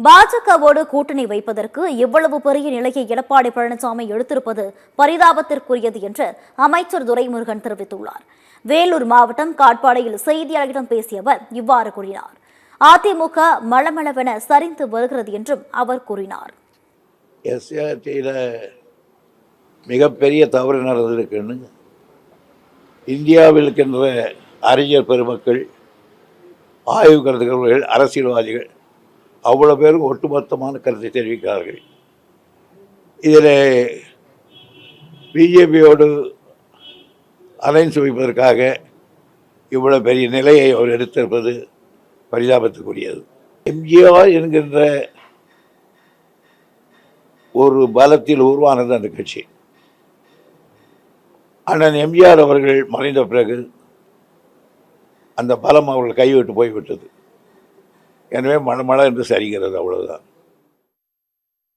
பாஜகவோடு கூட்டணி வைப்பதற்கு இவ்வளவு பெரிய நிலையை எடப்பாடி பழனிசாமி எடுத்திருப்பது பரிதாபத்திற்குரியது என்று அமைச்சர் துரைமுருகன் தெரிவித்துள்ளார். வேலூர் மாவட்டம் காட்பாடியில் செய்தியாளர்களிடம் பேசிய அவர் இவ்வாறு கூறினார். அதிமுக மளமளவென சரிந்து வருகிறது என்றும் அவர் கூறினார். மிகப்பெரிய தவறு நடந்திருக்குன்னு இந்தியாவில் இருக்கின்ற அறிஞர் பெருமக்கள், ஆய்வு கருத்துக்கள், அரசியல்வாதிகள் அவ்வளோ பேரும் ஒட்டுமொத்தமான கருத்தை தெரிவிக்கிறார்கள். இதில் பிஜேபியோடு அலைன்ஸ் வைப்பதற்காக இவ்வளோ பெரிய நிலையை அவர் எடுத்திருப்பது பரிதாபத்துக்குரியது. எம்ஜிஆர் என்கின்ற ஒரு பலத்தில் உருவானது அந்த கட்சி. அண்ணன் எம்ஜிஆர் அவர்கள் மறைந்த பிறகு அந்த பலம் அவர்கள் கைவிட்டு போய்விட்டது. எனவே மழை என்று சரிகிறது, அவ்வளவுதான்.